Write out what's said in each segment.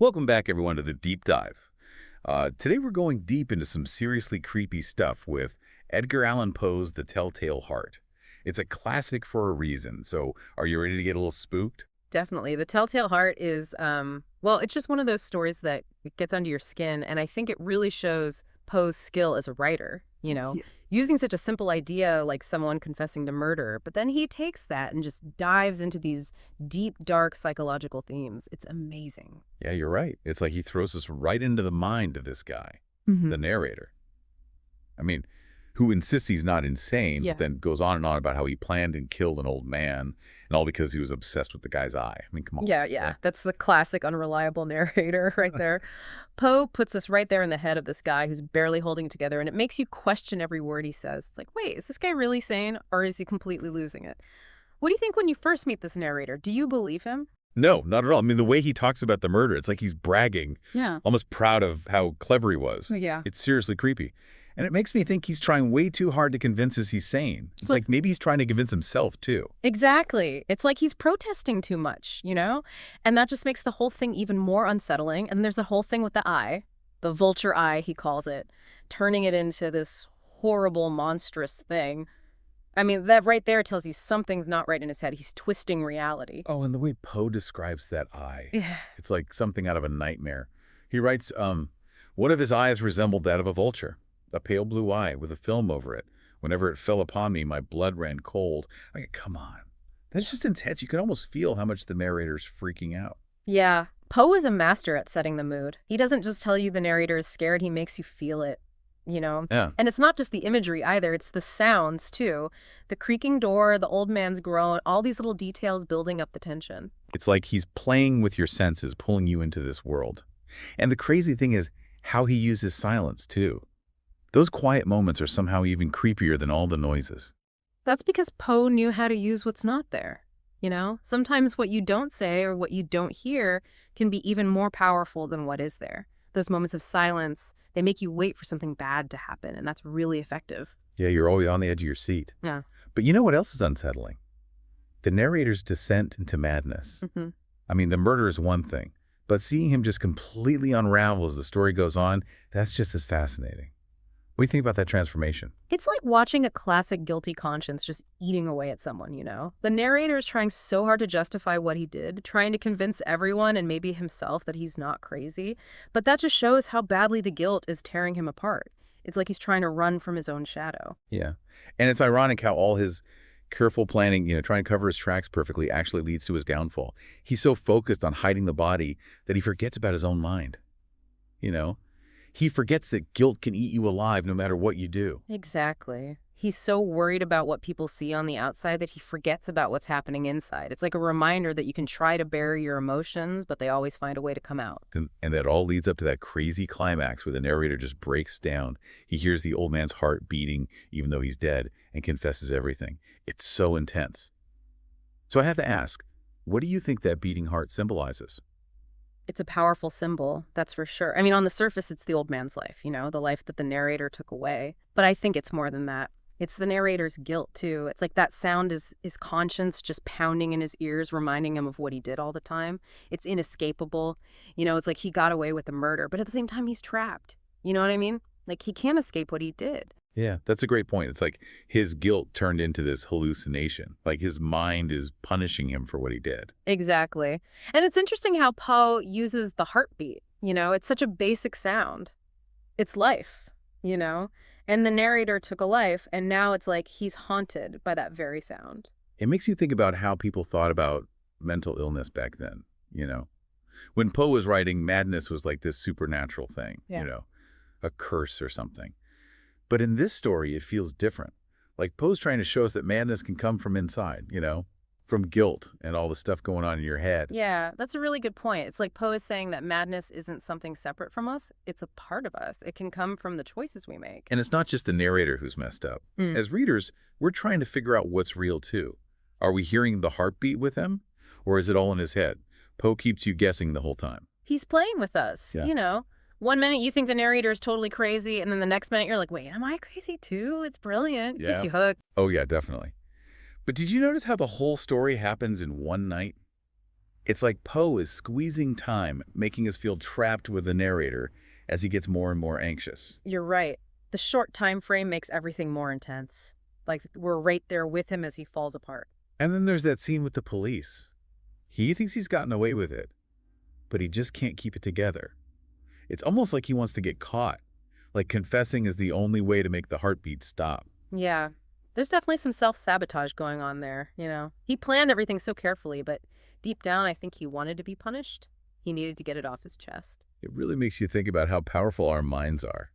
Welcome back, everyone, to the Deep Dive. Today we're going deep into some seriously creepy stuff with Edgar Allan Poe's The Telltale Heart. It's a classic for a reason, so are you ready to get a little spooked? Definitely. The Telltale Heart is, well, it's just one of those stories that it gets under your skin, and I think it really shows Poe's skill as a writer, Yeah. using such a simple idea like someone confessing to murder, but then he takes that and just dives into these deep, dark psychological themes. It's amazing. Yeah, you're right. It's like he throws us right into the mind of this guy, Hmm. the narrator. I mean, who insists he's not insane, but Yeah. then goes on and on about how he planned and killed an old man, and all because he was obsessed with the guy's eye. I mean, come on. Yeah, yeah. Yeah. That's the classic unreliable narrator right there. Poe puts us right there in the head of this guy who's barely holding it together, and it makes you question every word he says. It's like, wait, is this guy really sane, or is he completely losing it? What do you think when you first meet this narrator? Do you believe him? No, not at all. I mean, the way he talks about the murder, it's like he's bragging, Yeah. almost proud of how clever he was. Yeah. It's seriously creepy. And it makes me think he's trying way too hard to convince us he's sane. It's Look, like maybe he's trying to convince himself, too. exactly. It's like he's protesting too much? And that just makes the whole thing even more unsettling. And there's a whole thing with the eye, the vulture eye, he calls it, turning it into this horrible, monstrous thing. I mean, that right there tells you something's not right in his head. He's twisting reality. Oh, and the way Poe describes that eye, Yeah. it's like something out of a nightmare. He writes, one of his eyes resembled that of a vulture, a pale blue eye with a film over it. Whenever it fell upon me, my blood ran cold. I mean, come on. That's just intense. You can almost feel how much the narrator's freaking out. Yeah. Poe is a master at setting the mood. He doesn't just tell you the narrator is scared, he makes you feel it. Yeah. And it's not just the imagery either, it's the sounds too. The creaking door, the old man's groan, all these little details building up the tension. It's like he's playing with your senses, pulling you into this world. And the crazy thing is how he uses silence, too. Those quiet moments are somehow even creepier than all the noises. That's because Poe knew how to use what's not there. Sometimes what you don't say or what you don't hear can be even more powerful than what is there. Those moments of silence, they make you wait for something bad to happen, and that's really effective. Yeah, you're always on the edge of your seat. Yeah. But you know what else is unsettling? The narrator's descent into madness. Hmm. I mean, the murder is one thing, but seeing him just completely unravel as the story goes on, that's just as fascinating. What do you think about that transformation? It's like watching a classic guilty conscience just eating away at someone. The narrator is trying so hard to justify what he did, trying to convince everyone and maybe himself that he's not crazy. But that just shows how badly the guilt is tearing him apart. It's like he's trying to run from his own shadow. Yeah. And it's ironic how all his careful planning, trying to cover his tracks perfectly actually leads to his downfall. He's so focused on hiding the body that he forgets about his own mind. You know? He forgets that guilt can eat you alive no matter what you do. Exactly. He's so worried about what people see on the outside that he forgets about what's happening inside. It's like a reminder that you can try to bury your emotions, but they always find a way to come out. And that all leads up to that crazy climax where the narrator just breaks down. He hears the old man's heart beating, even though he's dead, and confesses everything. It's so intense. So I have to ask, what do you think that beating heart symbolizes? It's a powerful symbol, that's for sure. I mean, on the surface, it's the old man's life, the life that the narrator took away. But I think it's more than that. It's the narrator's guilt, too. It's like that sound is his conscience just pounding in his ears, reminding him of what he did all the time. It's inescapable. It's like he got away with the murder, but at the same time, he's trapped. You know what I mean? Like, he can't escape what he did. Yeah, that's a great point. It's like his guilt turned into this hallucination. Like his mind is punishing him for what he did. Exactly. And it's interesting how Poe uses the heartbeat. It's such a basic sound. It's life. And the narrator took a life, and now it's like he's haunted by that very sound. It makes you think about how people thought about mental illness back then. When Poe was writing, madness was like this supernatural thing, Yeah. A curse or something. But in this story, it feels different. Like Poe's trying to show us that madness can come from inside, from guilt and all the stuff going on in your head. Yeah, that's a really good point. It's like Poe is saying that madness isn't something separate from us. It's a part of us. It can come from the choices we make. And it's not just the narrator who's messed up. Mm. As readers, we're trying to figure out what's real too. Are we hearing the heartbeat with him? Or is it all in his head? Poe keeps you guessing the whole time. He's playing with us. Yeah. One minute you think the narrator is totally crazy, and then the next minute you're like, wait, am I crazy too? It's brilliant. Yeah. Keeps you hooked. Oh, yeah, definitely. But did you notice how the whole story happens in one night? It's like Poe is squeezing time, making us feel trapped with the narrator as he gets more and more anxious. You're right. The short time frame makes everything more intense. Like we're right there with him as he falls apart. And then there's that scene with the police. He thinks he's gotten away with it, but he just can't keep it together. It's almost like he wants to get caught, like confessing is the only way to make the heartbeat stop. Yeah. There's definitely some self-sabotage going on there. He planned everything so carefully, but deep down, I think he wanted to be punished. He needed to get it off his chest. It really makes you think about how powerful our minds are.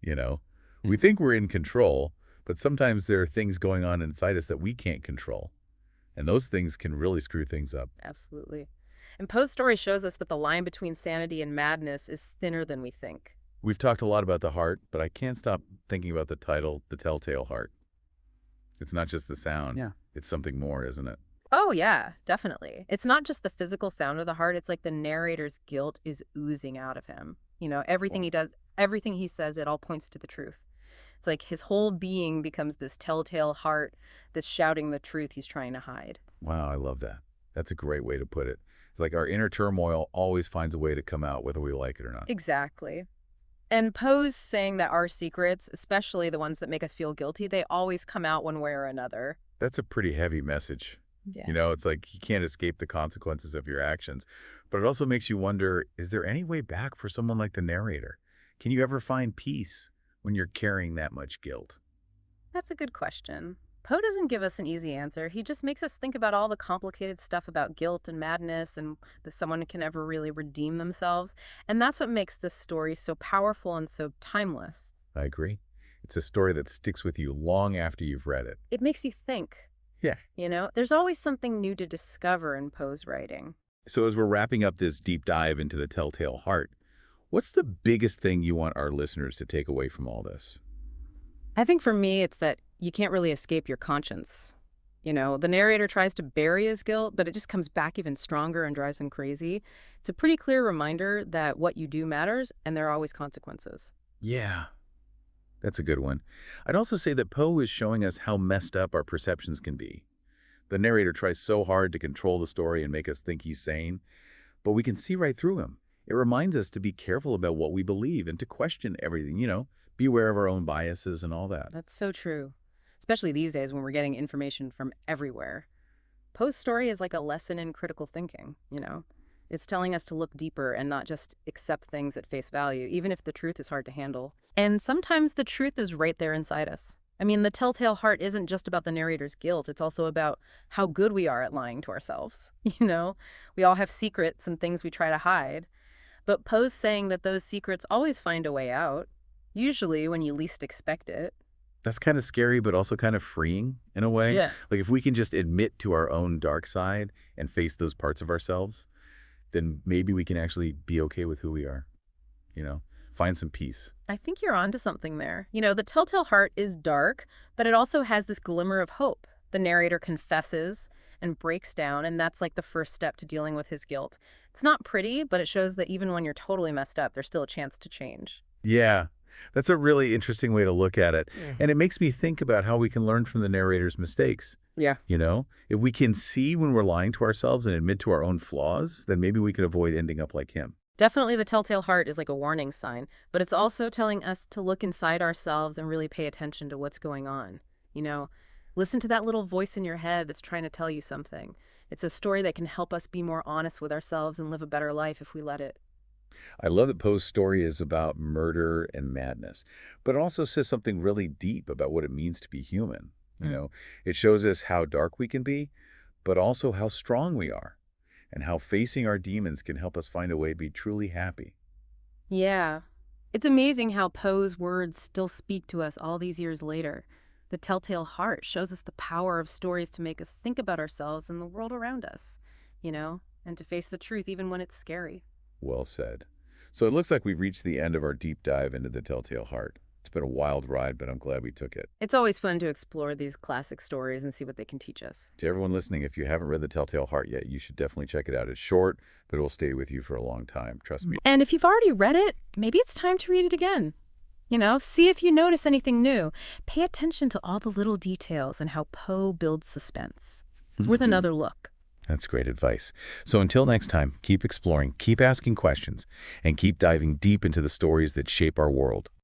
You know, we think we're in control, but sometimes there are things going on inside us that we can't control. And those things can really screw things up. Absolutely. And Poe's story shows us that the line between sanity and madness is thinner than we think. We've talked a lot about the heart, but I can't stop thinking about the title, The Telltale Heart. It's not just the sound. Yeah. It's something more, isn't it? Oh, yeah, definitely. It's not just the physical sound of the heart. It's like the narrator's guilt is oozing out of him. Everything he does, everything he says, it all points to the truth. It's like his whole being becomes this telltale heart that's shouting the truth he's trying to hide. Wow, I love that. That's a great way to put it. It's like our inner turmoil always finds a way to come out whether we like it or not. Exactly. And Poe's saying that our secrets, especially the ones that make us feel guilty, they always come out one way or another. That's a pretty heavy message. Yeah. It's like you can't escape the consequences of your actions. But it also makes you wonder, is there any way back for someone like the narrator? Can you ever find peace when you're carrying that much guilt? That's a good question. Poe doesn't give us an easy answer. He just makes us think about all the complicated stuff about guilt and madness and that someone can ever really redeem themselves. And that's what makes this story so powerful and so timeless. I agree. It's a story that sticks with you long after you've read it. It makes you think. Yeah. There's always something new to discover in Poe's writing. So as we're wrapping up this deep dive into the Telltale Heart, what's the biggest thing you want our listeners to take away from all this? I think for me, it's that you can't really escape your conscience. The narrator tries to bury his guilt, but it just comes back even stronger and drives him crazy. It's a pretty clear reminder that what you do matters, and there are always consequences. Yeah, that's a good one. I'd also say that Poe is showing us how messed up our perceptions can be. The narrator tries so hard to control the story and make us think he's sane, but we can see right through him. It reminds us to be careful about what we believe and to question everything, be aware of our own biases and all that. That's so true, especially these days when we're getting information from everywhere. Poe's story is like a lesson in critical thinking. It's telling us to look deeper and not just accept things at face value, even if the truth is hard to handle. And sometimes the truth is right there inside us. I mean, the Telltale Heart isn't just about the narrator's guilt. It's also about how good we are at lying to ourselves. We all have secrets and things we try to hide. But Poe's saying that those secrets always find a way out, usually when you least expect it. That's kind of scary, but also kind of freeing in a way. Yeah. Like if we can just admit to our own dark side and face those parts of ourselves, then maybe we can actually be okay with who we are, find some peace. I think you're onto something there. The Telltale Heart is dark, but it also has this glimmer of hope. The narrator confesses and breaks down, and that's like the first step to dealing with his guilt. It's not pretty, but it shows that even when you're totally messed up, there's still a chance to change. Yeah, that's a really interesting way to look at it. And it makes me think about how we can learn from the narrator's mistakes. Yeah. If we can see when we're lying to ourselves and admit to our own flaws, then maybe we can avoid ending up like him. Definitely the Telltale Heart is like a warning sign, but it's also telling us to look inside ourselves and really pay attention to what's going on. Listen to that little voice in your head that's trying to tell you something. It's a story that can help us be more honest with ourselves and live a better life if we let it. I love that Poe's story is about murder and madness, but it also says something really deep about what it means to be human. It shows us how dark we can be, but also how strong we are, and how facing our demons can help us find a way to be truly happy. Yeah. It's amazing how Poe's words still speak to us all these years later. The Telltale Heart shows us the power of stories to make us think about ourselves and the world around us, and to face the truth even when it's scary. Well said. So it looks like we've reached the end of our deep dive into the Telltale Heart. It's been a wild ride, but I'm glad we took it. It's always fun to explore these classic stories and see what they can teach us. To everyone listening, if you haven't read The Telltale Heart yet, you should definitely check it out. It's short, but it will stay with you for a long time. Trust me. And if you've already read it, maybe it's time to read it again. See if you notice anything new. Pay attention to all the little details and how Poe builds suspense. It's worth another look. That's great advice. So until next time, keep exploring, keep asking questions, and keep diving deep into the stories that shape our world.